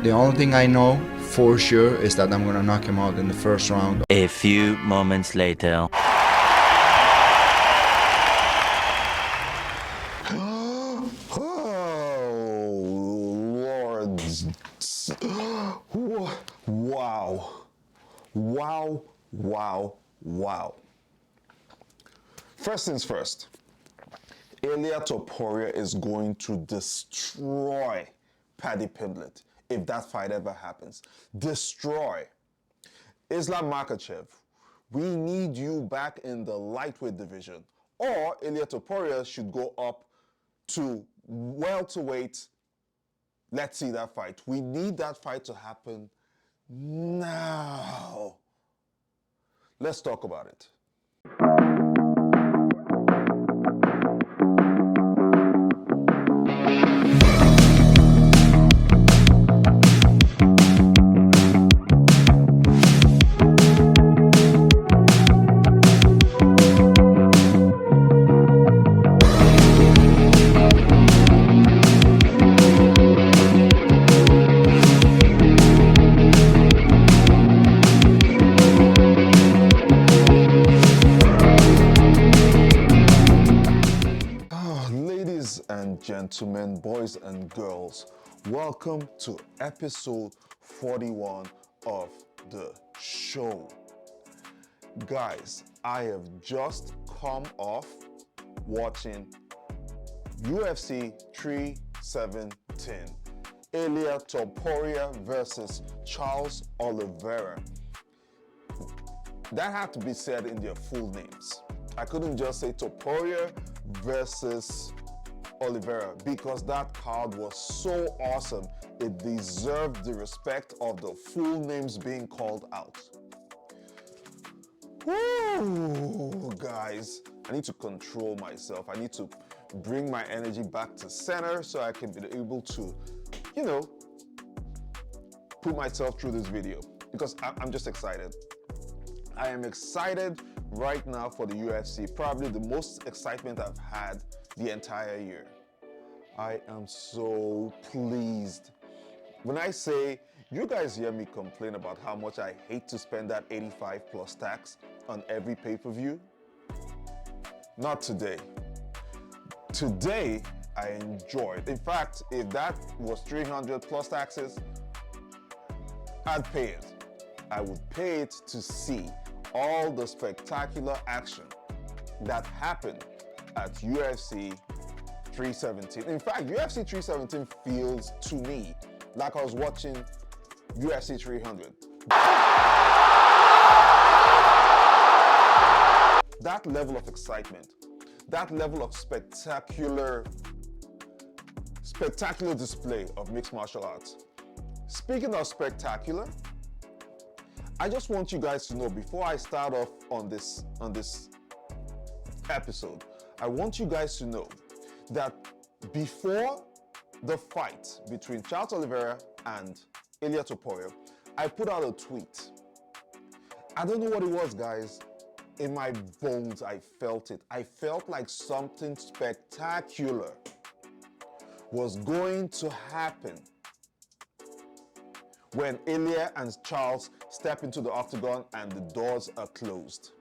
The only thing I know for sure is that I'm gonna knock him out in the first round. A few moments later. Wow. First things first, Ilia Topuria is going to destroy Paddy Pimblett if that fight ever happens. Destroy. Islam Makachev, we need you back in the lightweight division. Or Ilia Topuria should go up to welterweight. Let's see that fight. We need that fight to happen now. Let's talk about it. Gentlemen, boys and girls, welcome to episode 41 of the show. Guys, I have just come off watching UFC 317, Ilia Topuria versus Charles Oliveira. That had to be said in their full names. I couldn't just say Topuria versus Oliveira because that card was so awesome. It deserved the respect of the full names being called out. Woo, guys, I need to control myself. I need to bring my energy back to center so I can be able to, put myself through this video because I'm just excited. I am excited right now for the UFC, probably the most excitement I've had the entire year. I am so pleased. When I say, you guys hear me complain about how much I hate to spend that 85 plus tax on every pay-per-view? Not today. Today, I enjoyed. In fact, if that was 300 plus taxes, I'd pay it. I would pay it to see all the spectacular action that happened at UFC 317. In fact, UFC 317 feels to me like I was watching UFC 300. That level of excitement, that level of spectacular display of mixed martial arts. Speaking of spectacular, I just want you guys to know before I start off on this episode, I want you guys to know that before the fight between Charles Oliveira and Ilia Topuria, I put out a tweet. I don't know what it was, guys. In my bones, I felt it. I felt like something spectacular was going to happen when Ilia and Charles step into the octagon and the doors are closed.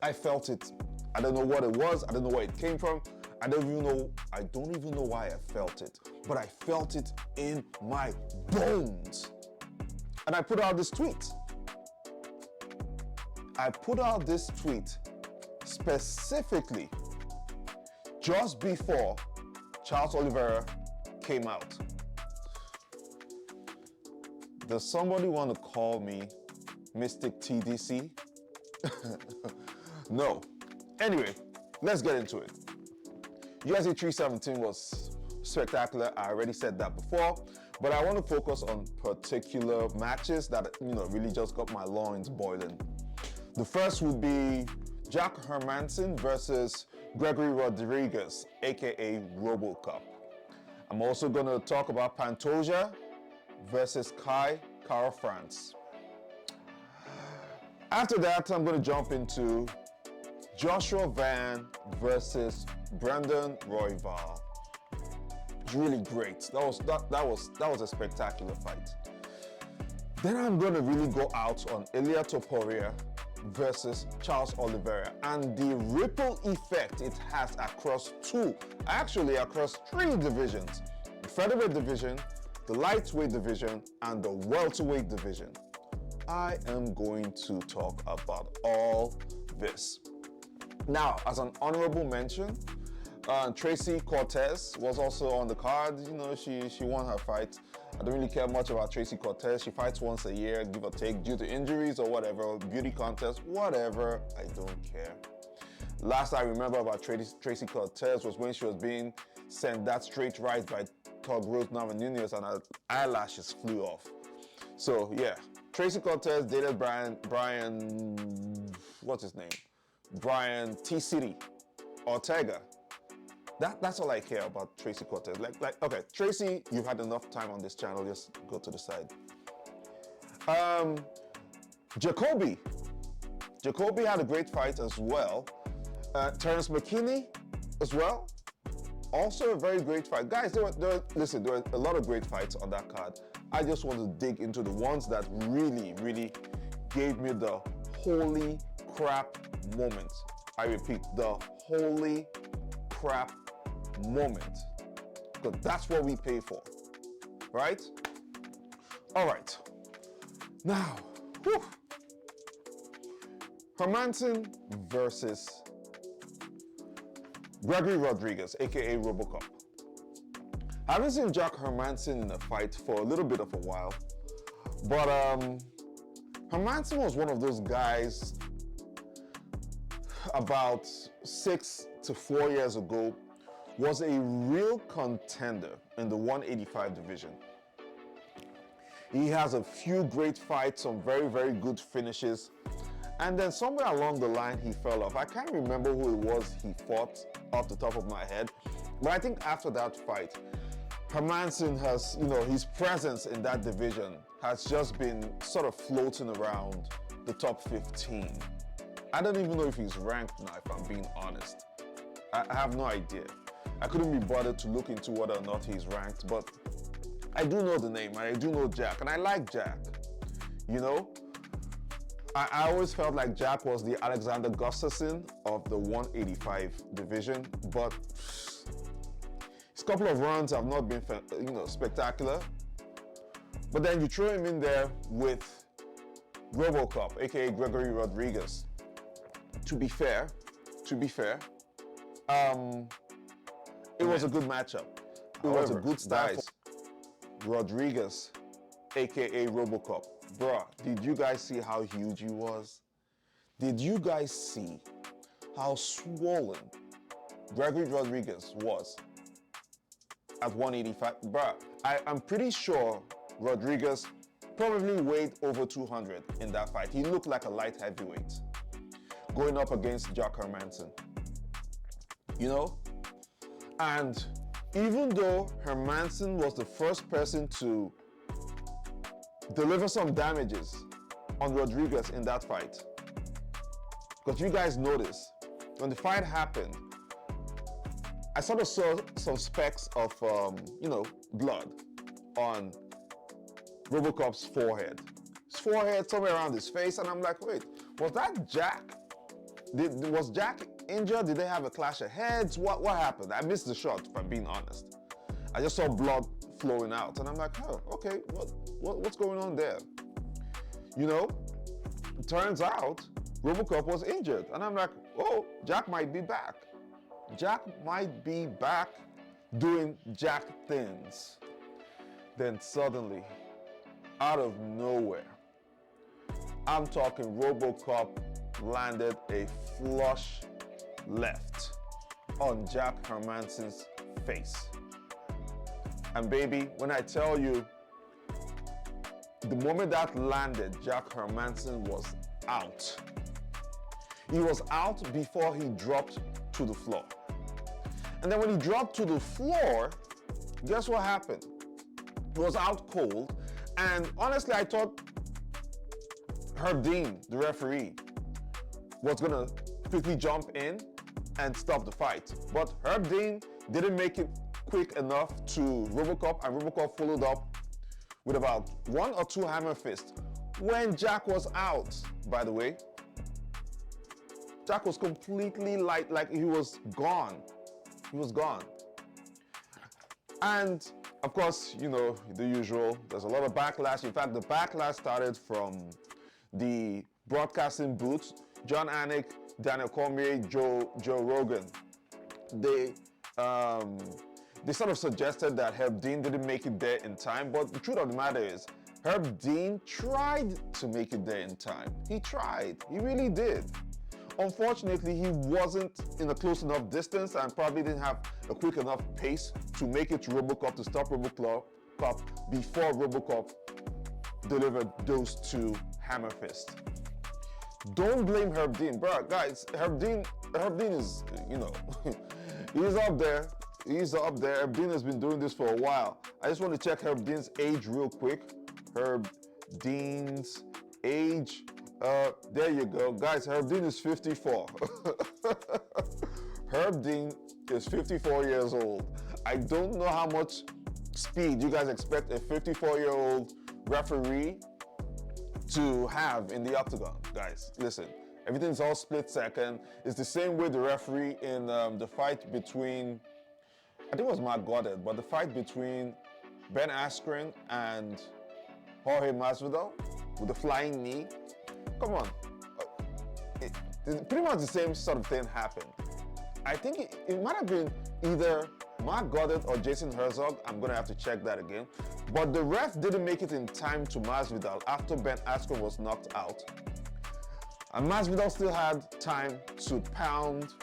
I felt it. I don't know what it was. I don't know where it came from. I don't even know why I felt it, but I felt it in my bones. And I put out this tweet. I put out this tweet specifically just before Charles Oliveira came out. Does somebody want to call me Mystic TDC? No. Anyway, let's get into it. UFC 317 was spectacular. I already said that before, but I want to focus on particular matches that really just got my loins boiling. The first would be Jack Hermanson versus Gregory Rodriguez, aka Robocop. I'm also going to talk about Pantoja versus Kai Kara France. After that, I'm going to jump into Joshua Van versus Brandon Royval. It's really great. That was a spectacular fight. Then I'm going to really go out on Ilia Topuria versus Charles Oliveira and the ripple effect it has across across three divisions: the featherweight division, the lightweight division, and the welterweight division. I am going to talk about all this. Now, as an honorable mention, Tracy Cortez was also on the card. You know, she won her fight. I don't really care much about Tracy Cortez. She fights once a year, give or take, due to injuries or whatever, beauty contest, whatever. I don't care. Last I remember about Tracy Cortez was when she was being sent that straight right by Tug Rose Namajunas and her eyelashes flew off. So yeah, Tracy Cortez dated Brian, what's his name? Brian T-City Ortega. That's all I care about Tracy Cortez. Okay, Tracy, you've had enough time on this channel. Just go to the side. Jacoby had a great fight as well. Terrence McKinney as well. Also a very great fight. Guys, there were a lot of great fights on that card. I just want to dig into the ones that really, really gave me the holy crap moment. I repeat, the holy crap moment. Because that's what we pay for, right? All right. Now, Hermanson versus Gregory Rodriguez, aka Robocop. I haven't seen Jack Hermanson in a fight for a little bit of a while, but Hermanson was one of those guys about 6 to 4 years ago, was a real contender in the 185 division. He has a few great fights, some very, very good finishes. And then somewhere along the line, he fell off. I can't remember who it was he fought off the top of my head. But I think after that fight, Hermanson has, his presence in that division has just been sort of floating around the top 15. I don't even know if he's ranked now, if I'm being honest. I have no idea. I couldn't be bothered to look into whether or not he's ranked, but I do know the name, and I do know Jack, and I like Jack, I always felt like Jack was the Alexander Gustafsson of the 185 division, but his couple of runs have not been, spectacular. But then you throw him in there with Robocop, aka Gregory Rodriguez. To be fair, it was a good matchup. It was a good style. Rodriguez, aka Robocop. Bruh, did you guys see how huge he was? Did you guys see how swollen Gregory Rodriguez was at 185? Bruh, I'm pretty sure Rodriguez probably weighed over 200 in that fight. He looked like a light heavyweight going up against Jack Hermanson. And even though Hermanson was the first person to deliver some damages on Rodriguez in that fight, because you guys noticed, when the fight happened, I sort of saw some specks of, blood on Robocop's forehead. His forehead, somewhere around his face, and I'm like, wait, was that Jack? Was Jack injured? Did they have a clash of heads? What happened? I missed the shot, if I'm being honest. I just saw blood flowing out, and I'm like, oh, okay, what's going on there? It turns out Robocop was injured, and I'm like, oh, Jack might be back. Jack might be back doing Jack things. Then suddenly, out of nowhere, I'm talking Robocop landed a flush left on Jack Hermanson's face. And baby, when I tell you, the moment that landed, Jack Hermanson was out. He was out before he dropped to the floor. And then when he dropped to the floor, guess what happened? He was out cold. And honestly, I thought Herb Dean, the referee, was gonna quickly jump in and stop the fight. But Herb Dean didn't make it quick enough to Robocop, and Robocop followed up with about 1 or 2 hammer fists when Jack was out, by the way. Jack was completely like he was gone. He was gone. And of course, you know, the usual, there's a lot of backlash. In fact, the backlash started from the broadcasting booths. John Anik, Daniel Cormier, Joe Rogan. They sort of suggested that Herb Dean didn't make it there in time, but the truth of the matter is, Herb Dean tried to make it there in time. He tried, he really did. Unfortunately, he wasn't in a close enough distance and probably didn't have a quick enough pace to make it to Robocop, to stop Robocop before Robocop delivered those 2 hammer fists. Don't blame Herb Dean, bro. Guys, Herb Dean is, you know, he's up there. He's up there. Herb Dean has been doing this for a while. I just want to check Herb Dean's age real quick. Herb Dean's age. There you go. Guys, Herb Dean is 54. Herb Dean is 54 years old. I don't know how much speed you guys expect a 54-year-old referee to have in the octagon. Guys, listen, everything's all split second. It's the same way the referee in the fight between, I think it was Mark Goddard, but the fight between Ben Askren and Jorge Masvidal with the flying knee. Come on. Pretty much the same sort of thing happened. I think it might have been either Mark Goddard or Jason Herzog. I'm going to have to check that again. But the ref didn't make it in time to Masvidal after Ben Askren was knocked out. And Masvidal still had time to pound,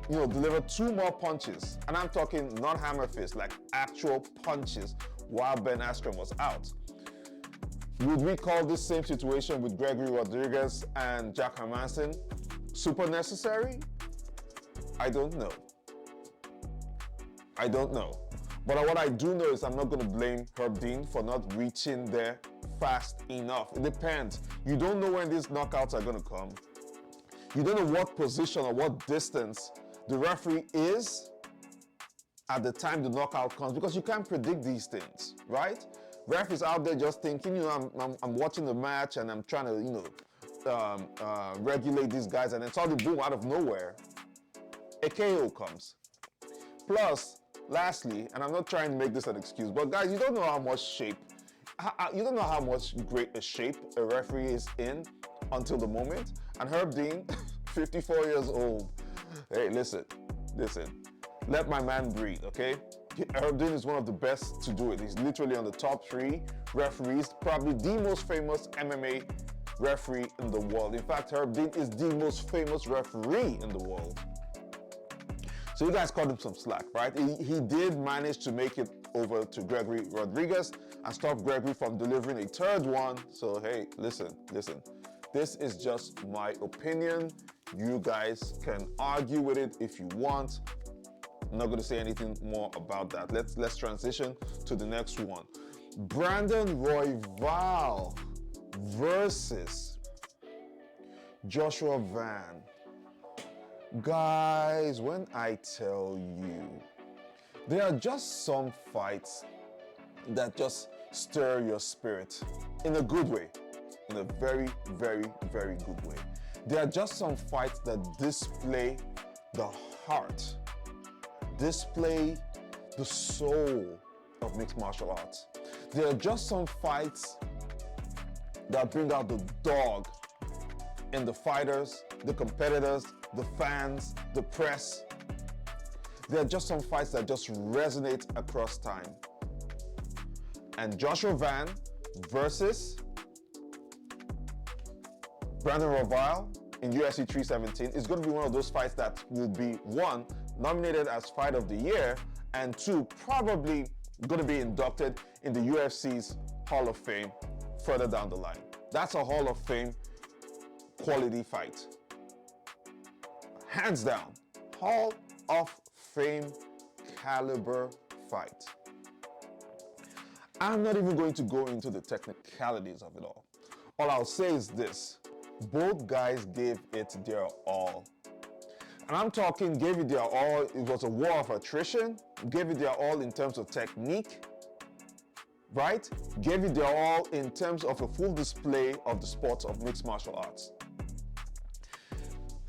you know, deliver 2 more punches. And I'm talking not hammer fist, like actual punches while Ben Askren was out. Would we call this same situation with Gregory Rodriguez and Jack Hermanson super necessary? I don't know. I don't know. But what I do know is I'm not going to blame Herb Dean for not reaching there fast enough. It depends. You don't know when these knockouts are going to come. You don't know what position or what distance the referee is at the time the knockout comes, because you can't predict these things, right? Ref is out there just thinking, you know, I'm watching the match and I'm trying to, you know, regulate these guys, and then suddenly, boom, out of nowhere, a KO comes. Plus, lastly, and I'm not trying to make this an excuse, but guys, you don't know how much shape, you don't know how much great a shape a referee is in until the moment. And Herb Dean, 54 years old, hey, listen, let my man breathe, okay? Herb Dean is one of the best to do it. He's literally on the top 3 referees, probably the most famous MMA referee in the world. In fact, Herb Dean is the most famous referee in the world. So you guys cut him some slack, right? He did manage to make it over to Gregory Rodriguez and stop Gregory from delivering a 3rd one. So hey, listen. This is just my opinion. You guys can argue with it if you want. I'm not going to say anything more about that. Let's transition to the next one. Brandon Royval versus Joshua Van. Guys, when I tell you, there are just some fights that just stir your spirit in a good way, in a very, very, very good way. There are just some fights that display the heart, display the soul of mixed martial arts. There are just some fights that bring out the dog in the fighters, the competitors, the fans, the press. There are just some fights that just resonate across time. And Joshua Van versus Brandon Royval in UFC 317 is going to be one of those fights that will be, 1, nominated as Fight of the Year, and 2, probably going to be inducted in the UFC's Hall of Fame further down the line. That's a Hall of Fame quality fight. Hands down, Hall of Fame caliber fight. I'm not even going to go into the technicalities of it all. All I'll say is this: both guys gave it their all. And I'm talking gave it their all. It was a war of attrition. Gave it their all in terms of technique, right? Gave it their all in terms of a full display of the sport of mixed martial arts.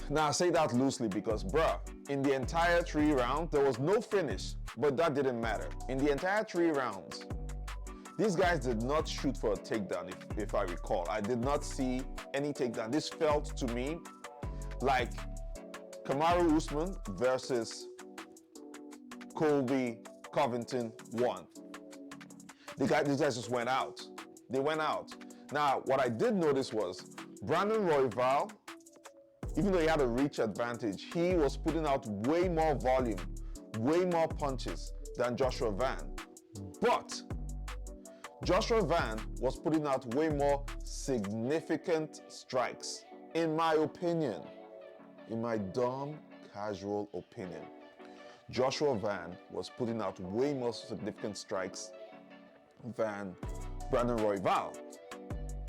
Now I say that loosely because, bruh, in the entire 3 rounds, there was no finish, but that didn't matter. In the entire 3 rounds, these guys did not shoot for a takedown, if I recall. I did not see any takedown. This felt to me like Kamaru Usman versus Colby Covington 1. These guys just went out. They went out. Now, what I did notice was Brandon Royval, even though he had a reach advantage, he was putting out way more volume, way more punches than Joshua Van. But Joshua Van was putting out way more significant strikes, in my opinion. In my dumb, casual opinion. Joshua Van was putting out way more significant strikes than Brandon Royval.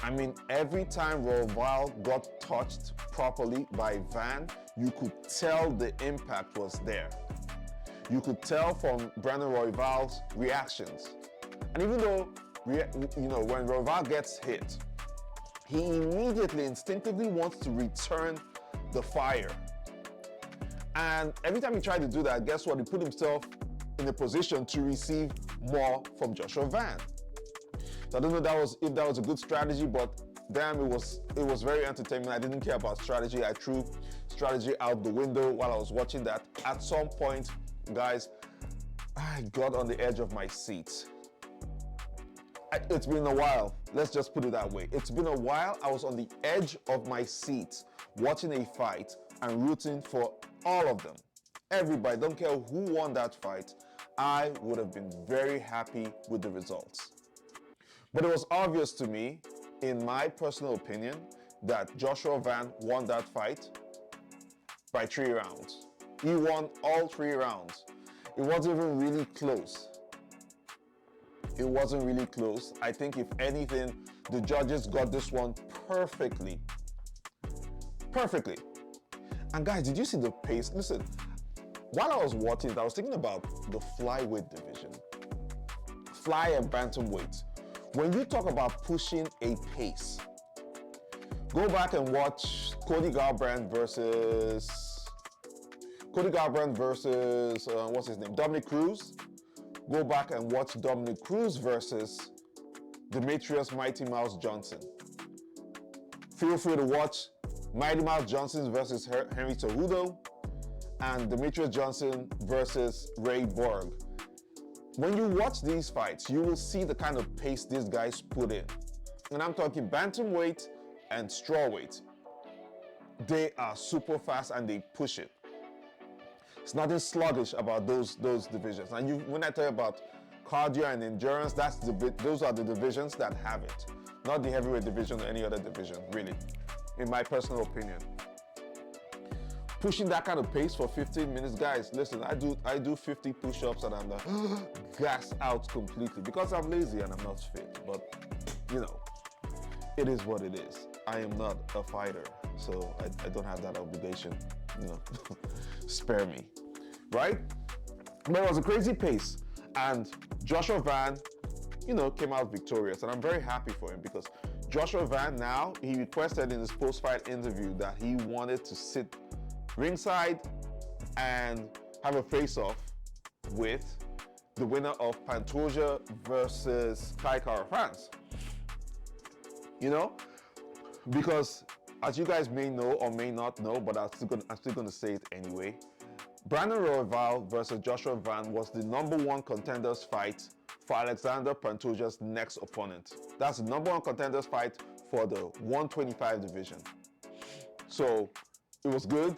I mean, every time Royval got touched properly by Van, you could tell the impact was there. You could tell from Brandon Royval's reactions. And even though, when Royval gets hit, he immediately, instinctively wants to return the fire. And every time he tried to do that, guess what? He put himself in a position to receive more from Joshua Van. So I don't know if that was a good strategy, but damn, it was very entertaining. I didn't care about strategy. I threw strategy out the window while I was watching that. At some point, guys, I got on the edge of my seat. It's been a while. Let's just put it that way. It's been a while. I was on the edge of my seat watching a fight and rooting for all of them. Everybody, don't care who won that fight. I would have been very happy with the results. But it was obvious to me, in my personal opinion, that Joshua Van won that fight by 3 rounds. He won all 3 rounds. It wasn't even really close. It wasn't really close. I think if anything, the judges got this one perfectly. Perfectly. And guys, did you see the pace? Listen, while I was watching it, I was thinking about the flyweight division. Fly and bantamweight. When you talk about pushing a pace, go back and watch Cody Garbrandt versus what's his name? Dominic Cruz. Go back and watch Dominic Cruz versus Demetrius Mighty Mouse Johnson. Feel free to watch Mighty Mouse Johnson versus Henry Cejudo and Demetrius Johnson versus Ray Borg. When you watch these fights, you will see the kind of pace these guys put in. And I'm talking bantamweight and strawweight. They are super fast and they push it. It's nothing sluggish about those divisions. And when I tell you about cardio and endurance, those are the divisions that have it. Not the heavyweight division or any other division, really, in my personal opinion. Pushing that kind of pace for 15 minutes, guys, listen, I do 50 push-ups and I'm gassed out completely because I'm lazy and I'm not fit. But, it is what it is. I am not a fighter, so I don't have that obligation, spare me, right? But it was a crazy pace. And Joshua Van, came out victorious. And I'm very happy for him because Joshua Van now, he requested in his post-fight interview that he wanted to sit ringside and have a face-off with the winner of Pantoja versus Kai Kara-France. Because as you guys may know or may not know, but I'm still gonna say it anyway, Brandon Royval versus Joshua Van was the #1 contenders fight for Alexander Pantoja's next opponent. That's the #1 contenders fight for the 125 division. So it was good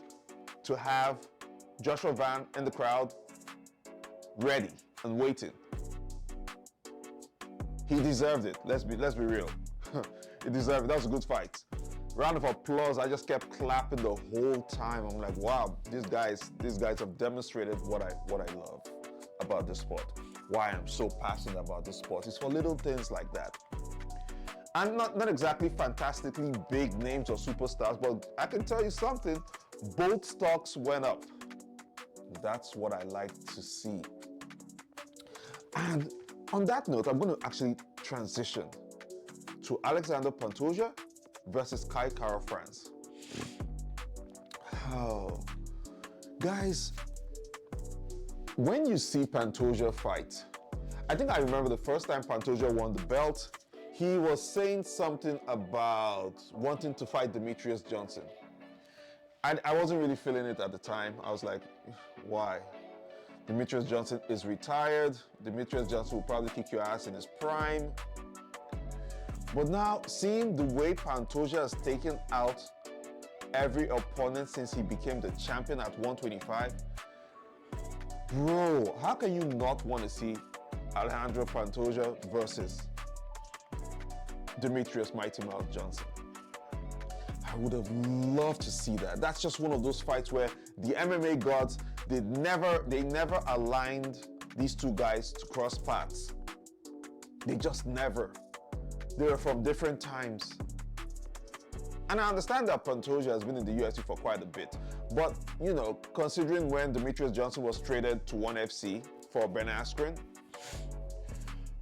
to have Joshua Van in the crowd, ready and waiting. He deserved it. Let's be real. He deserved it. That was a good fight. Round of applause. I just kept clapping the whole time. I'm like, wow, these guys have demonstrated what I love about this sport. Why I'm so passionate about this sport. It's for little things like that. And not exactly fantastically big names or superstars, but I can tell you something. Both stocks went up. That's what I like to see. And on that note, I'm going to actually transition to Alexander Pantoja versus Kai Kara-France. Oh, guys, when you see Pantoja fight, I think I remember the first time Pantoja won the belt, he was saying something about wanting to fight Demetrius Johnson. I wasn't really feeling it at the time. I was like, why? Demetrius Johnson is retired. Demetrius Johnson will probably kick your ass in his prime. But now, seeing the way Pantoja has taken out every opponent since he became the champion at 125, bro, how can you not want to see Alejandro Pantoja versus Demetrius Mighty Mouse Johnson? I would have loved to see that. That's just one of those fights where the MMA gods, they never aligned these two guys to cross paths. They just never. They were from different times. And I understand that Pantoja has been in the UFC for quite a bit. But, you know, considering when Demetrius Johnson was traded to ONE FC for Ben Askren,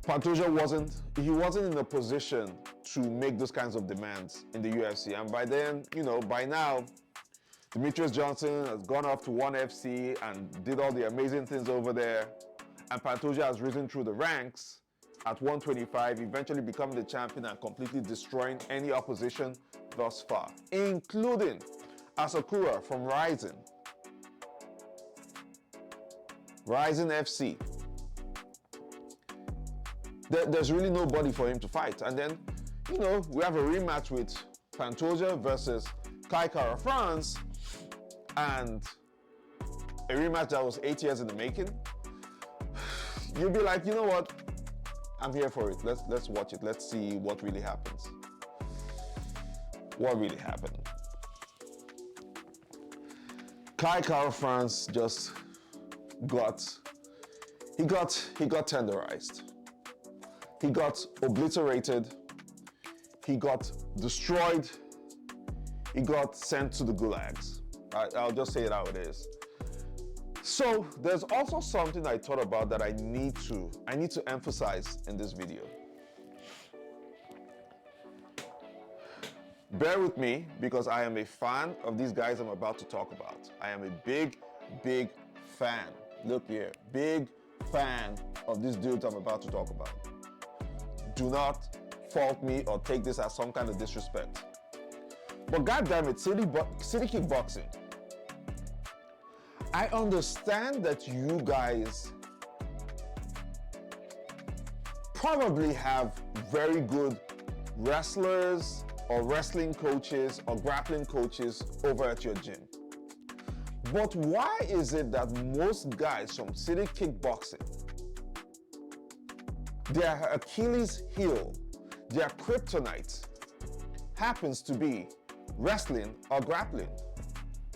Pantoja wasn't in a position to make those kinds of demands in the UFC. And by then, you know, by now, Demetrius Johnson has gone off to ONE FC and did all the amazing things over there. And Pantoja has risen through the ranks at 125, eventually becoming the champion and completely destroying any opposition thus far, including Asakura from Rising FC. There's really nobody for him to fight. And then, you know, we have a rematch with Pantoja versus Kai Kara-France, and a rematch that was 8 years in the making. You'll be like, you know what? I'm here for it. Let's watch it. Let's see what really happens. What really happened? Kai Kara-France just got tenderized. He got obliterated. He got destroyed. He got sent to the gulags. I'll just say it how it is. So there's also something I thought about that I need to emphasize in this video. Bear with me, because I am a fan of these guys I'm about to talk about. I am a big, big fan. Look here, big fan of these dudes I'm about to talk about. Do not fault me or take this as some kind of disrespect. But goddammit, city kickboxing. I understand that you guys probably have very good wrestlers or wrestling coaches or grappling coaches over at your gym. But why is it that most guys from city kickboxing, their Achilles heel, their kryptonite happens to be wrestling or grappling?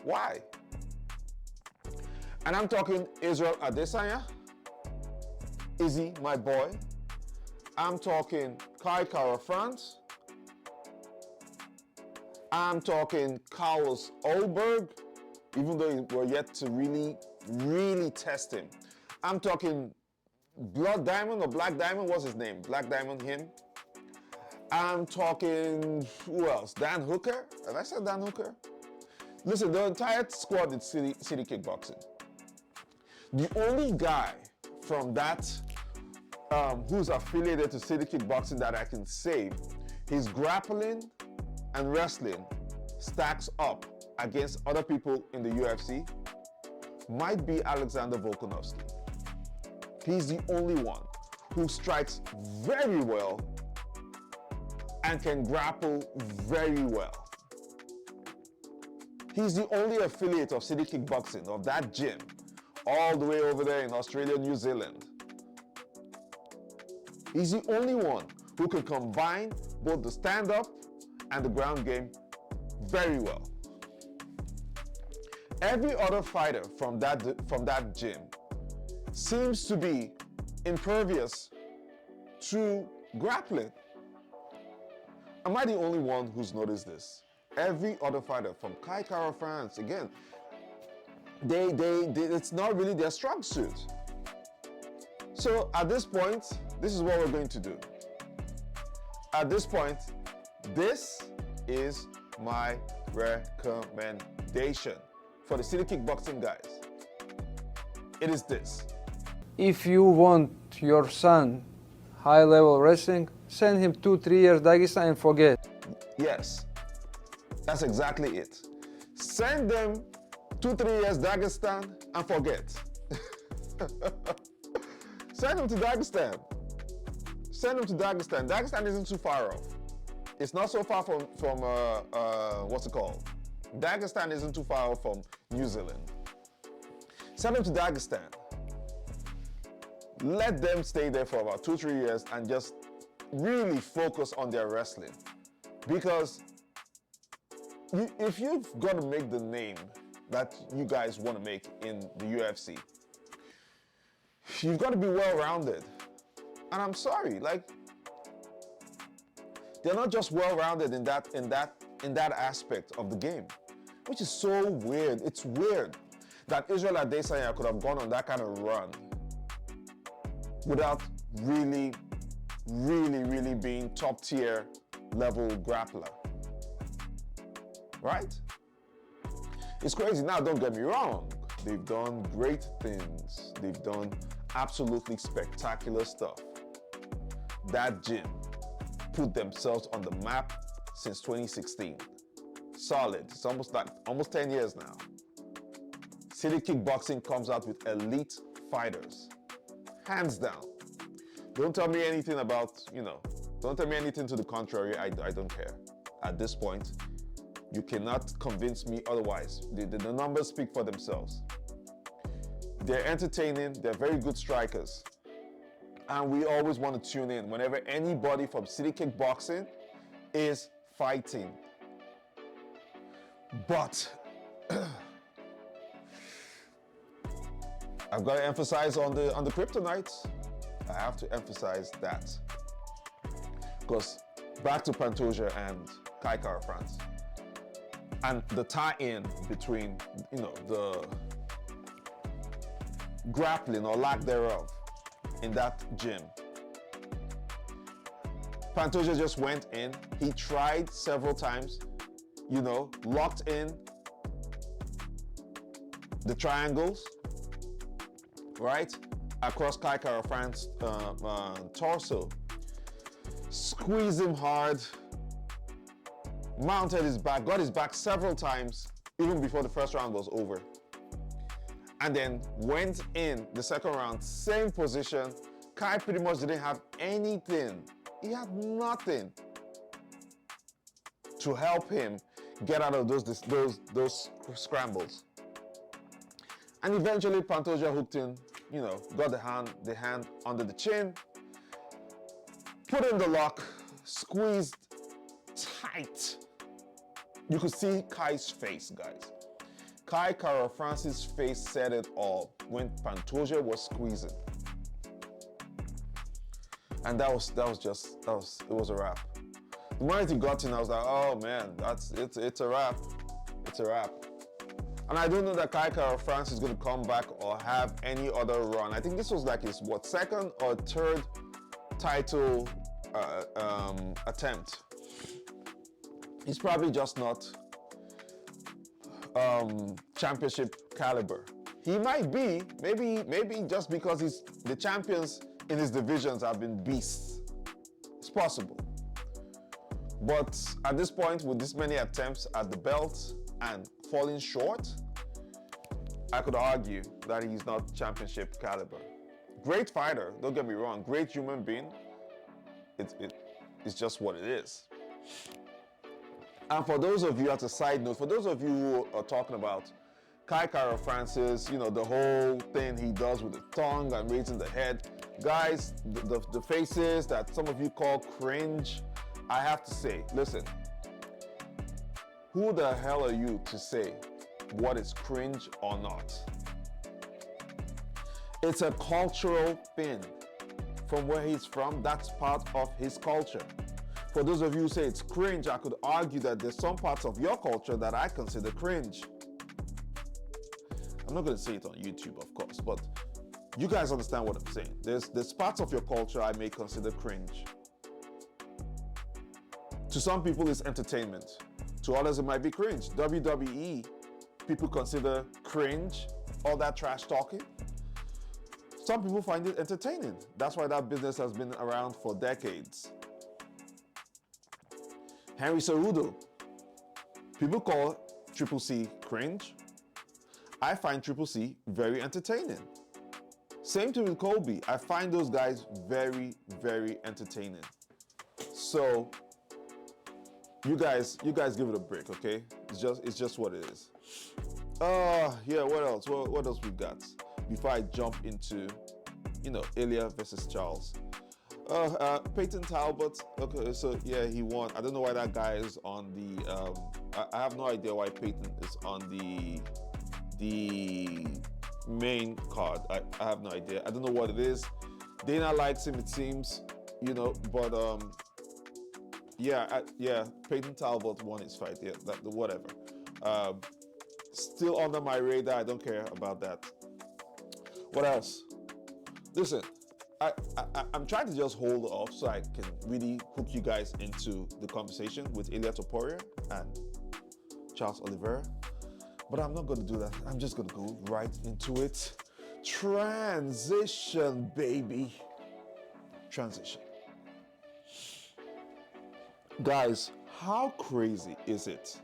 Why? And I'm talking Israel Adesanya, Izzy, my boy. I'm talking Kai Kara-France. I'm talking Carlos Ulberg, even though we're yet to really test him. I'm talking Blood Diamond or Black Diamond, what's his name? Black Diamond, him. I'm talking, who else? Dan Hooker? Have I said Dan Hooker? Listen, the entire squad is city kickboxing. The only guy from that who's affiliated to city kickboxing that I can say his grappling and wrestling stacks up against other people in the UFC might be Alexander Volkanovski. He's the only one who strikes very well and can grapple very well. He's the only affiliate of city kickboxing, of that gym, all the way over there in Australia, New Zealand. He's the only one who can combine both the stand-up and the ground game very well. Every other fighter from that gym seems to be impervious to grappling. Am I the only one who's noticed this? Every other fighter, from Kai Kara France, again, it's not really their strong suit. So at this point, this is what we're going to do. At this point, this is my recommendation for the city kickboxing guys. It is this. If you want your son high-level wrestling, send him 2-3 years Dagestan and forget. Yes, that's exactly it. Send them 2-3 years Dagestan and forget. Send them to Dagestan. Send them to Dagestan. Dagestan isn't too far off. It's not so far from what's it called? Dagestan isn't too far off from New Zealand. Send them to Dagestan. Let them stay there for about 2-3 years and just really focus on their wrestling. Because if you've got to make the name that you guys want to make in the UFC, you've got to be well-rounded. And I'm sorry, like, they're not just well-rounded in that aspect of the game, which is so weird. It's weird that Israel Adesanya could have gone on that kind of run without really being top-tier level grappler, right? It's crazy. Now, don't get me wrong. They've done great things. They've done absolutely spectacular stuff. That gym put themselves on the map since 2016. Solid. It's almost 10 years now. City Kickboxing comes out with elite fighters. Hands down. Don't tell me anything about, don't tell me anything to the contrary. I don't care. At this point, you cannot convince me otherwise. The numbers speak for themselves. They're entertaining. They're very good strikers. And we always want to tune in whenever anybody from City Kickboxing is fighting. But I've got to emphasize on the kryptonites. I have to emphasize that. Because back to Pantoja and Kai Kara France. And the tie-in between, the grappling or lack thereof in that gym. Pantoja just went in. He tried several times, locked in the triangles, right? Across Kai Kara France's torso. Squeezed him hard, mounted his back, got his back several times, even before the first round was over. And then went in the second round, same position. Kai pretty much didn't have anything. He had nothing to help him get out of those scrambles. And eventually Pantoja hooked in, got the hand under the chin, put in the lock, squeezed tight. You could see Kai's face, guys. Kai Kara France's face said it all when Pantoja was squeezing. And it was a wrap. The moment he got in, I was like, oh man, it's a wrap. It's a wrap. And I don't know that Kai Kara France is going to come back or have any other run. I think this was like his, second or third title attempt. He's probably just not championship caliber. He might be, maybe just because the champions in his divisions have been beasts. It's possible. But at this point, with this many attempts at the belt and falling short, I could argue that he's not championship caliber. Great fighter, don't get me wrong, great human being. It's just what it is. And for those of you, as a side note, for those of you who are talking about Kai Kara France's, the whole thing he does with the tongue and raising the head, guys, the faces that some of you call cringe, I have to say, listen, who the hell are you to say what is cringe or not? It's a cultural thing. From where he's from, that's part of his culture. For those of you who say it's cringe, I could argue that there's some parts of your culture that I consider cringe. I'm not going to say it on YouTube, of course, but you guys understand what I'm saying. There's parts of your culture I may consider cringe. To some people, it's entertainment. To others, it might be cringe. WWE, people consider cringe, all that trash talking. Some people find it entertaining. That's why that business has been around for decades. Henry Cejudo, people call Triple C cringe. I find Triple C very entertaining. Same thing with Colby. I find those guys very, very entertaining. So you guys give it a break, okay? It's just what it is. Yeah, what else? What else we got? Before I jump into, Ilia versus Charles. Payton Talbot. Okay, so yeah, he won. I don't know why that guy is on the. I have no idea why Payton is on the main card. I have no idea. I don't know what it is. Dana likes him, it seems. But yeah, Payton Talbot won his fight. Yeah, whatever. Still under my radar. I don't care about that. What else? Listen, I'm trying to just hold off so I can really hook you guys into the conversation with Ilia Topuria and Charles Oliveira. But I'm not going to do that. I'm just going to go right into it. Transition, baby. Transition. Guys, how crazy is it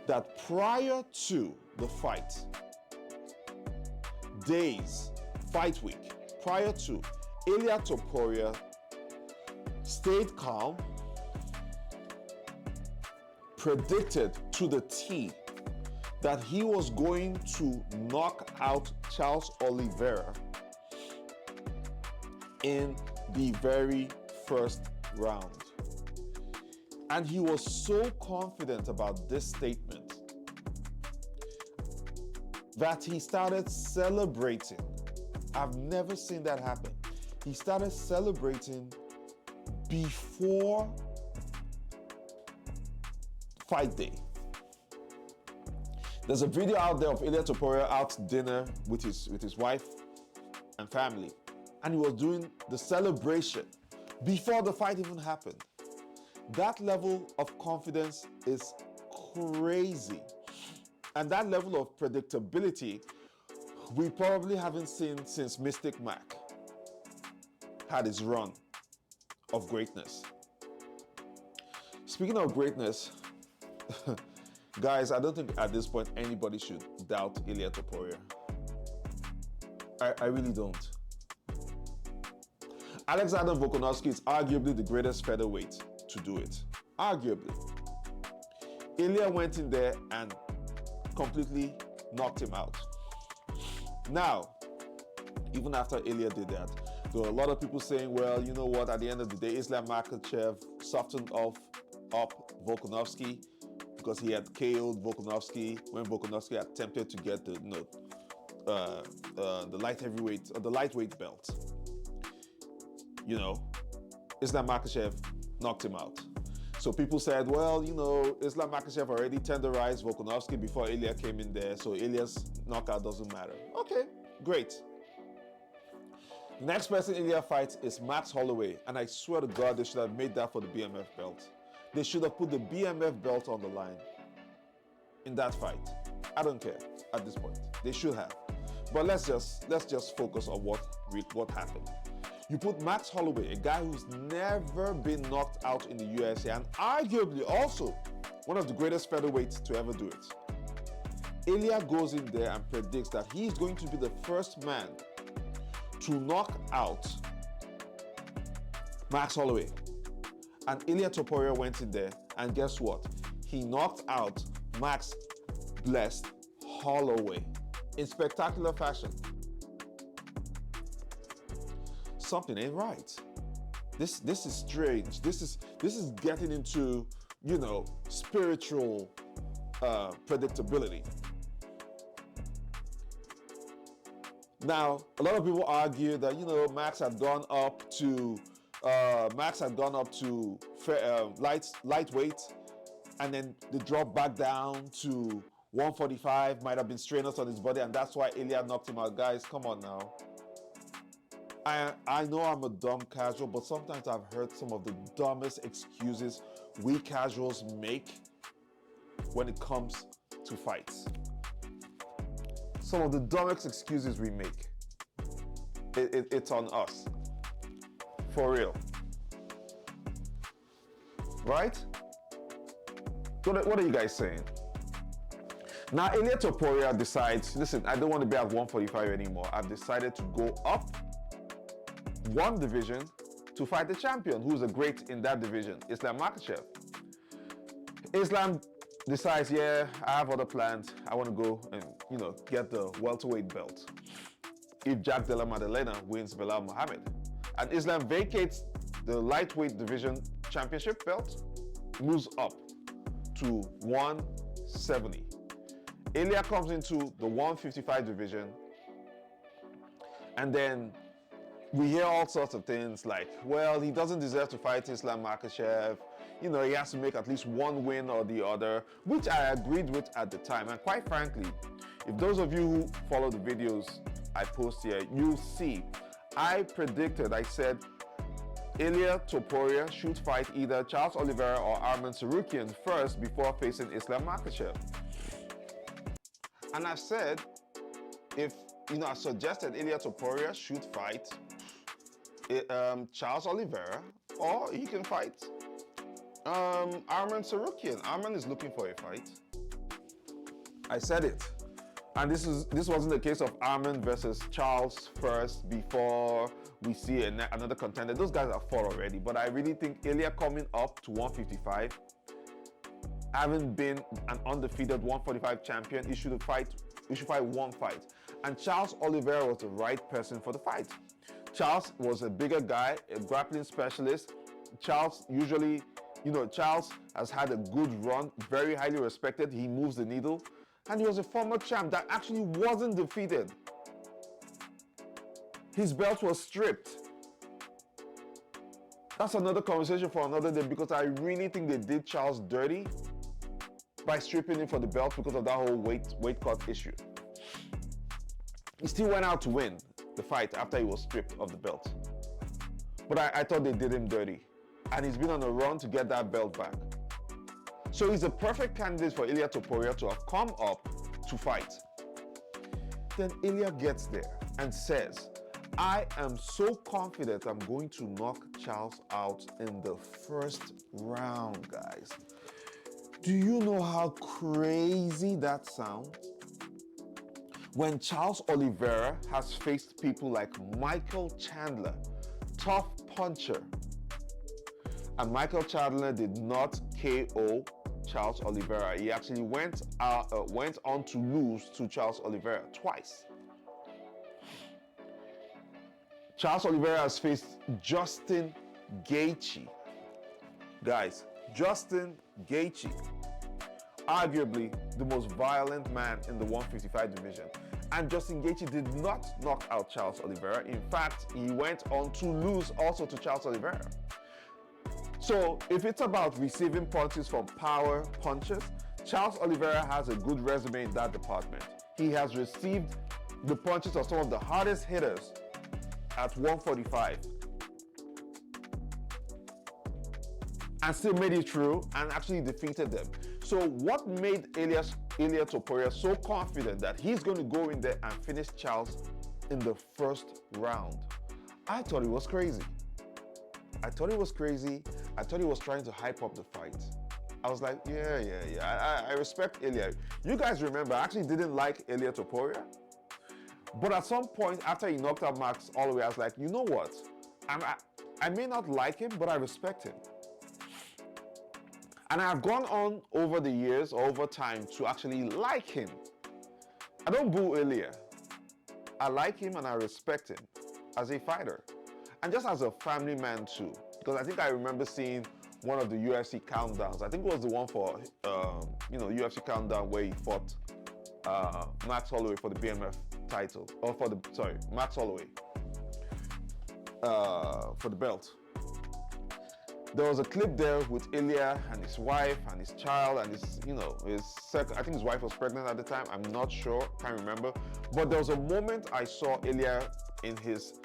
that prior to the fight, fight week, prior to, Ilia Topuria stayed calm, predicted to the T that he was going to knock out Charles Oliveira in the very first round. And he was so confident about this statement that he started celebrating. I've never seen that happen. He started celebrating before fight day. There's a video out there of Ilia Topuria out to dinner with his wife and family, and he was doing the celebration before the fight even happened. That level of confidence is crazy, and that level of predictability we probably haven't seen since Mystic Mac had his run of greatness. Speaking of greatness, guys, I don't think at this point anybody should doubt Ilia Topuria. I really don't. Alexander Volkanovski is arguably the greatest featherweight to do it. Arguably. Ilia went in there and completely knocked him out. Now, even after Ilia did that, there were a lot of people saying, well, you know what, at the end of the day, Islam Makachev softened up Volkanovski because he had KO'd Volkanovski when Volkanovski attempted to get the light heavyweight or the lightweight belt. Islam Makachev knocked him out. So people said, well, Islam Makachev already tenderized Volkanovski before Ilia came in there, so Ilia's knockout doesn't matter. Okay, great. The next person Ilia fights is Max Holloway, and I swear to God, they should have made that for the BMF belt. They should have put the BMF belt on the line in that fight. I don't care at this point. They should have. But let's just focus on what happened. You put Max Holloway, a guy who's never been knocked out in the UFC and arguably also one of the greatest featherweights to ever do it. Ilia goes in there and predicts that he's going to be the first man to knock out Max Holloway. And Ilia Topuria went in there and guess what? He knocked out Max Blessed Holloway in spectacular fashion. Something ain't right. This is strange. This is getting into, spiritual predictability. Now, a lot of people argue that, Max had gone up to Max had gone up to lightweight, and then they dropped back down to 145. Might have been strainers on his body, and that's why Ilia knocked him out. Guys, come on now. I know I'm a dumb casual, but sometimes I've heard some of the dumbest excuses we casuals make when it comes to fights. Some of the dumbest excuses we make. It's on us. For real. Right? What are you guys saying? Now, Ilia Topuria decides, listen, I don't want to be at 145 anymore. I've decided to go up one division to fight the champion, who's a great in that division, Islam Makachev. Islam decides, yeah, I have other plans. I want to go and, get the welterweight belt. If Jack Della Maddalena wins Belal Muhammad. And Islam vacates the lightweight division championship belt, moves up to 170. Ilia comes into the 155 division, and then we hear all sorts of things like, well, he doesn't deserve to fight Islam Makachev. He has to make at least one win or the other, which I agreed with at the time. And quite frankly, if those of you who follow the videos I post here, you'll see, I said, Ilia Topuria should fight either Charles Oliveira or Hermanson first before facing Islam Makachev. And I've said, I suggested Ilia Topuria should fight Charles Oliveira, or he can fight Arman Sarukian. Arman is looking for a fight. I said it. And this wasn't the case of Arman versus Charles first before we see another contender. Those guys are fought already, but I really think Ilia coming up to 155, having been an undefeated 145 champion, he should fight one fight. And Charles Oliveira was the right person for the fight. Charles was a bigger guy, a grappling specialist. Charles usually, Charles has had a good run, very highly respected. He moves the needle. And he was a former champ that actually wasn't defeated. His belt was stripped. That's another conversation for another day, because I really think they did Charles dirty by stripping him for the belt because of that whole weight cut issue. He still went out to win the fight after he was stripped of the belt. But I thought they did him dirty. And he's been on a run to get that belt back. So he's a perfect candidate for Ilia Topuria to have come up to fight. Then Ilia gets there and says, I am so confident I'm going to knock Charles out in the first round, guys. Do you know how crazy that sounds? When Charles Oliveira has faced people like Michael Chandler, tough puncher, and Michael Chandler did not KO Charles Oliveira. He actually went on to lose to Charles Oliveira twice. Charles Oliveira has faced Justin Gaethje. Guys, Justin Gaethje, arguably the most violent man in the 155 division. And Justin Gaethje did not knock out Charles Oliveira. In fact, he went on to lose also to Charles Oliveira. So if it's about receiving punches from power punchers, Charles Oliveira has a good resume in that department. He has received the punches of some of the hardest hitters at 145 and still made it through and actually defeated them. So what made Ilia Topuria so confident that he's going to go in there and finish Charles in the first round? I thought it was crazy. I thought he was trying to hype up the fight. I was like, yeah. I respect Ilia. You guys remember, I actually didn't like Ilia Topuria. But at some point after he knocked out Max Holloway, I was like, you know what? I may not like him, but I respect him. And I've gone on over the years, over time, to actually like him. I don't boo Ilia. I like him and I respect him as a fighter. And just as a family man too. Because I think I remember seeing one of the UFC countdowns. I think it was the one for, UFC countdown where he fought Max Holloway for the BMF title. Max Holloway for the belt. There was a clip there with Ilia and his wife and his child and his, I think his wife was pregnant at the time. I'm not sure, can't remember. But there was a moment I saw Ilia in his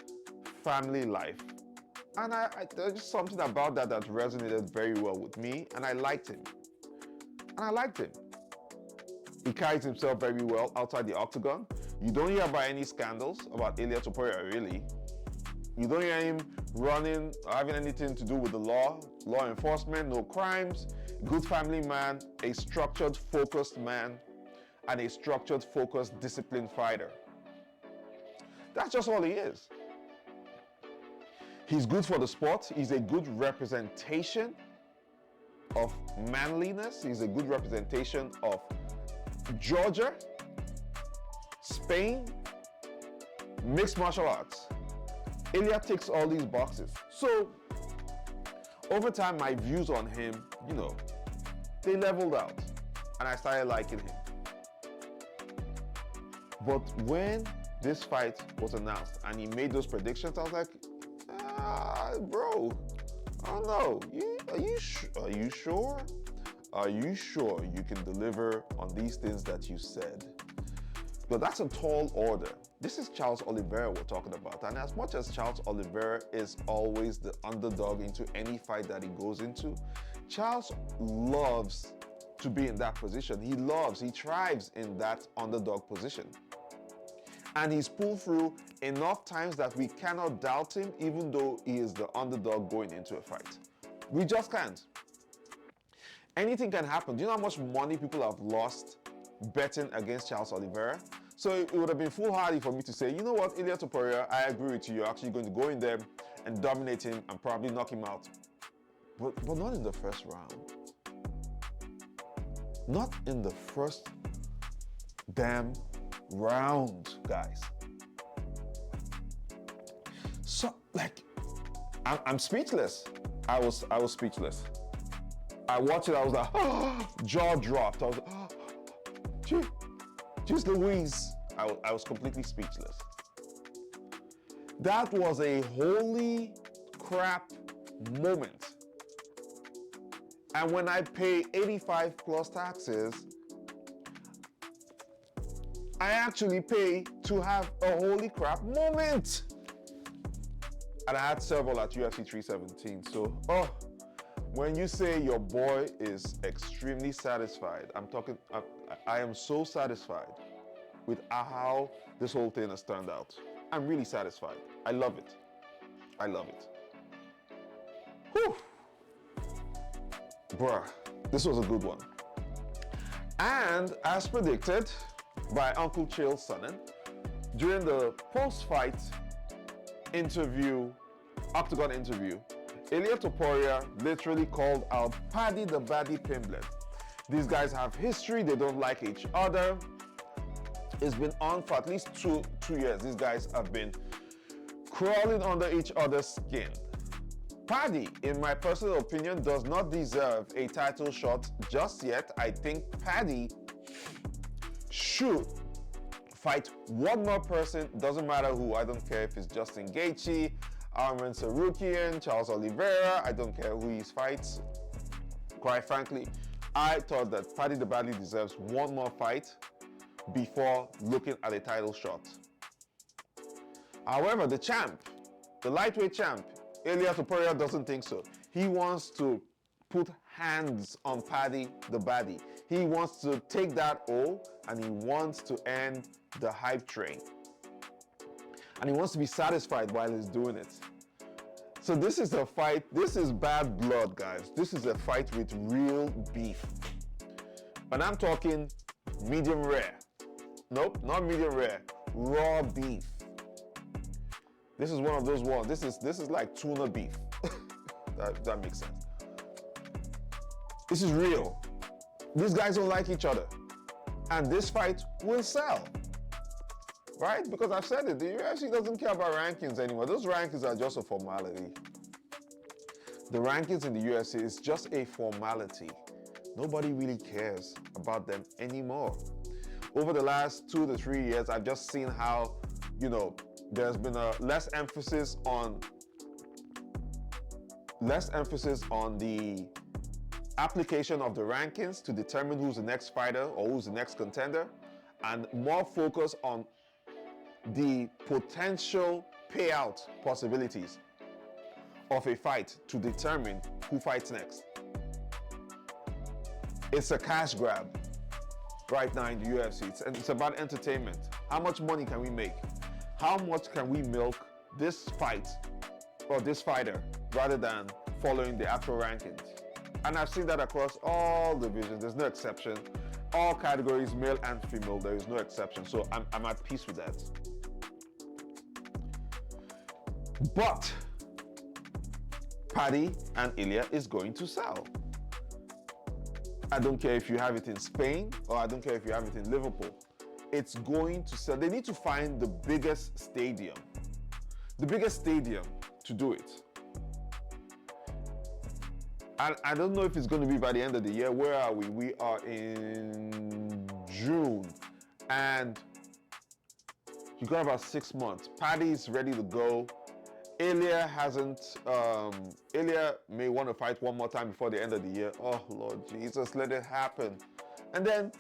family life. And there's just something about that resonated very well with me, and I liked him. He carries himself very well outside the octagon. You don't hear about any scandals about Ilia Topuria, really. You don't hear him running or having anything to do with the law enforcement, no crimes. Good family man, a structured, focused man, and a structured, focused, disciplined fighter. That's just all he is. He's good for the sport. He's a good representation of manliness. He's a good representation of Georgia, Spain, mixed martial arts. Ilia ticks all these boxes. So over time, my views on him, they leveled out, and I started liking him. But when this fight was announced and he made those predictions, I was like, bro, I don't know. Are you sure? Are you sure you can deliver on these things that you said? But that's a tall order. This is Charles Oliveira we're talking about. And as much as Charles Oliveira is always the underdog into any fight that he goes into, Charles loves to be in that position. He thrives in that underdog position. And he's pulled through enough times that we cannot doubt him, even though he is the underdog going into a fight. We just can't. Anything can happen. Do you know how much money people have lost betting against Charles Oliveira? So it would have been foolhardy for me to say, you know what, Ilia Topuria, I agree with you. You're actually going to go in there and dominate him and probably knock him out. But not in the first round. Not in the first damn round, guys. So, I'm speechless. I was speechless. I watched it, I was like, jaw dropped. I was like, Jeez Louise. I was completely speechless. That was a holy crap moment. And when I pay 85 plus taxes, I actually pay to have a holy crap moment. And I had several at UFC 317. So, when you say your boy is extremely satisfied, I am so satisfied with how this whole thing has turned out. I'm really satisfied. I love it. Whew. Bruh, this was a good one. And as predicted by Uncle Chael Sonnen, during the post-fight interview, octagon interview, Ilia Topuria literally called out Paddy the Baddy Pimblett. These guys have history, they don't like each other. It's been on for at least two years. These guys have been crawling under each other's skin. Paddy, in my personal opinion, does not deserve a title shot just yet. I think Paddy should fight one more person, doesn't matter who. I don't care if it's Justin Gaethje, Hermanson, Charles Oliveira. I don't care who he fights. Quite frankly, I thought that Paddy the Baddy deserves one more fight before looking at a title shot. However, the champ, the lightweight champ, Ilia Topuria, doesn't think so. He wants to put hands on Paddy the Baddy. He wants to take that O and he wants to end the hype train. And he wants to be satisfied while he's doing it. So this is a fight, this is bad blood, guys. This is a fight with real beef. And I'm talking medium rare. Nope, not medium rare, raw beef. This is one of those ones. This is like tuna beef. that makes sense. This is real. These guys don't like each other. And this fight will sell. Right? Because I've said it, the UFC doesn't care about rankings anymore. Those rankings are just a formality. The rankings in the UFC is just a formality. Nobody really cares about them anymore. Over the last 2 to 3 years, I've just seen how, there's been a less emphasis on less emphasis on the application of the rankings to determine who's the next fighter or who's the next contender, and more focus on the potential payout possibilities of a fight to determine who fights next. It's a cash grab right now in the UFC. It's about entertainment. How much money can we make? How much can we milk this fight or this fighter rather than following the actual rankings? And I've seen that across all divisions. There's no exception. All categories, male and female, there is no exception. So I'm at peace with that. But Paddy and Ilia is going to sell. I don't care if you have it in Spain or I don't care if you have it in Liverpool. It's going to sell. They need to find the biggest stadium to do it. And I don't know if it's going to be by the end of the year. Where are we? We are in June. And you got about 6 months. Paddy's ready to go. Ilia hasn't, Ilia may want to fight one more time before the end of the year. Oh, Lord Jesus, let it happen. And then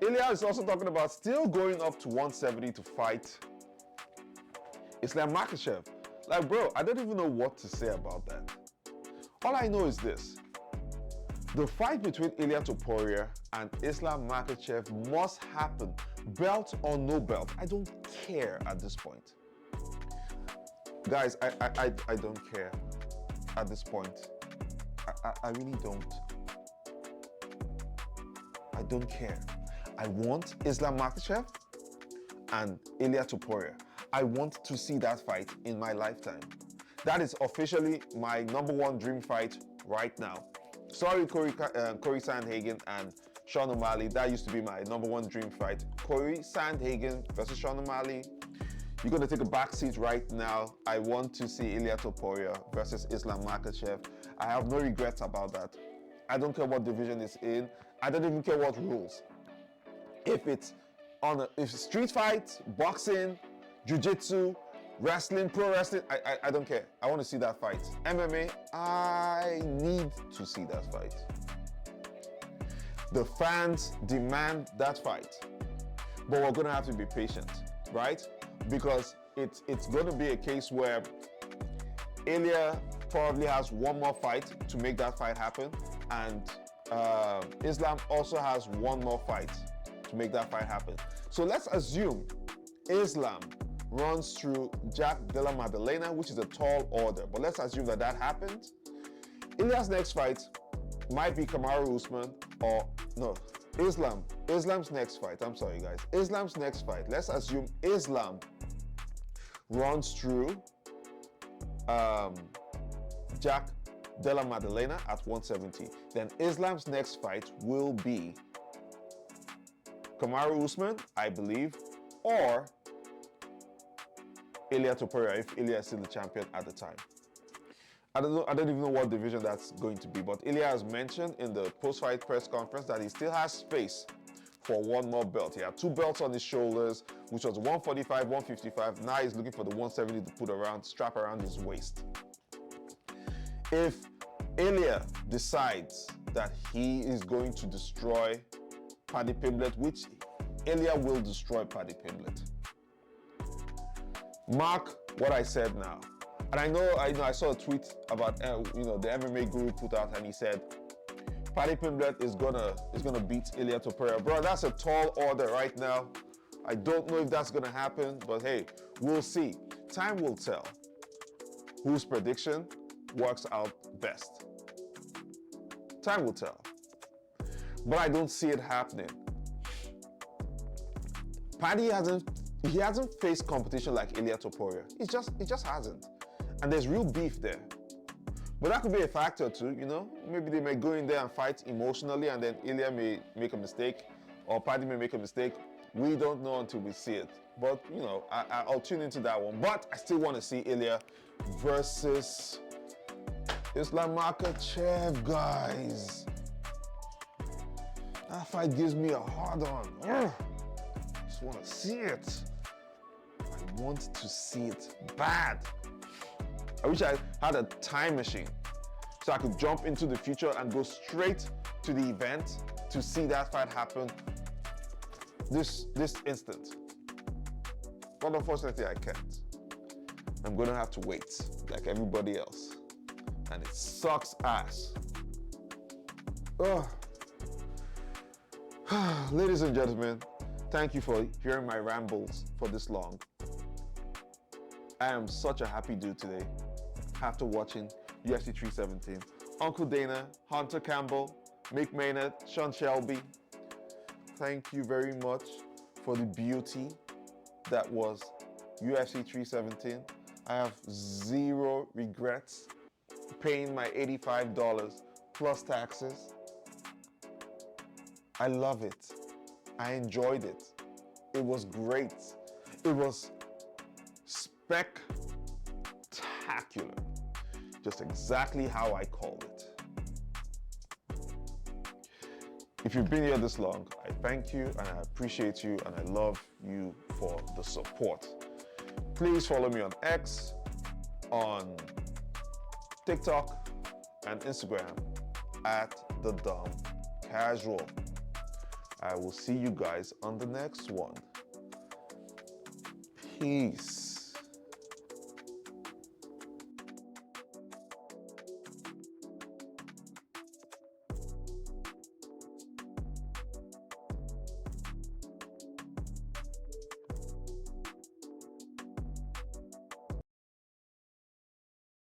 Ilia is also talking about still going up to 170 to fight Islam Makachev. Like, bro, I don't even know what to say about that. All I know is this. The fight between Ilia Topuria and Islam Makachev must happen, belt or no belt. I don't care at this point. Guys, I don't care at this point. I really don't. I don't care. I want Islam Makachev and Ilia Topuria. I want to see that fight in my lifetime. That is officially my #1 dream fight right now. Sorry, Corey Sandhagen and Sean O'Malley. That used to be my #1 dream fight. Corey Sandhagen versus Sean O'Malley. You're going to take a back seat right now. I want to see Ilia Topuria versus Islam Makachev. I have no regrets about that. I don't care what division it's in. I don't even care what rules. If it's street fight, boxing, jiu-jitsu, wrestling, pro wrestling, I don't care. I want to see that fight. MMA, I need to see that fight. The fans demand that fight. But we're going to have to be patient, right? Because it's going to be a case where Ilia probably has one more fight to make that fight happen, and Islam also has one more fight to make that fight happen. So let's assume Islam runs through Jack Della Maddalena, which is a tall order, but let's assume that that happens. Ilia's next fight might be Kamaru Usman or no, Islam's next fight. I'm sorry, guys. Islam's next fight. Let's assume Islam runs through Jack Della Maddalena at 170. Then Islam's next fight will be Kamaru Usman, I believe, or Ilia Topuria, if Ilia is still the champion at the time. I don't even know what division that's going to be, but Ilia has mentioned in the post-fight press conference that he still has space for one more belt. He had 2 belts on his shoulders, which was 145, 155. Now he's looking for the 170 to put around, strap around his waist. If Ilia decides that he is going to destroy Paddy Pimblett, which Ilia will destroy Paddy Pimblett. Mark what I said now. And I saw a tweet about the MMA guru put out, and he said Paddy Pimblett is gonna beat Ilia Topuria. Bro, that's a tall order right now. I don't know if that's gonna happen, but hey, we'll see. Time will tell whose prediction works out best. Time will tell. But I don't see it happening. Paddy hasn't faced competition like Ilia Topuria. He just hasn't. And there's real beef there. But that could be a factor too, you know? Maybe they may go in there and fight emotionally, and then Ilia may make a mistake, or Paddy may make a mistake. We don't know until we see it. But, you know, I'll tune into that one. But I still want to see Ilia versus Islam Makachev, guys. That fight gives me a hard-on. Just want to see it. I want to see it bad. I wish I had a time machine so I could jump into the future and go straight to the event to see that fight happen this instant. But unfortunately, I can't. I'm gonna have to wait like everybody else. And it sucks ass. Oh. Ladies and gentlemen, thank you for hearing my rambles for this long. I am such a happy dude today after watching UFC 317. Uncle Dana, Hunter Campbell, Mick Maynard, Sean Shelby, thank you very much for the beauty that was UFC 317. I have zero regrets paying my $85 plus taxes. I love it. I enjoyed it. It was great. It was spectacular. Just exactly how I called it. If you've been here this long, I thank you and I appreciate you and I love you for the support. Please follow me on X, on TikTok, and Instagram at The Dumb Casual. I will see you guys on the next one. Peace.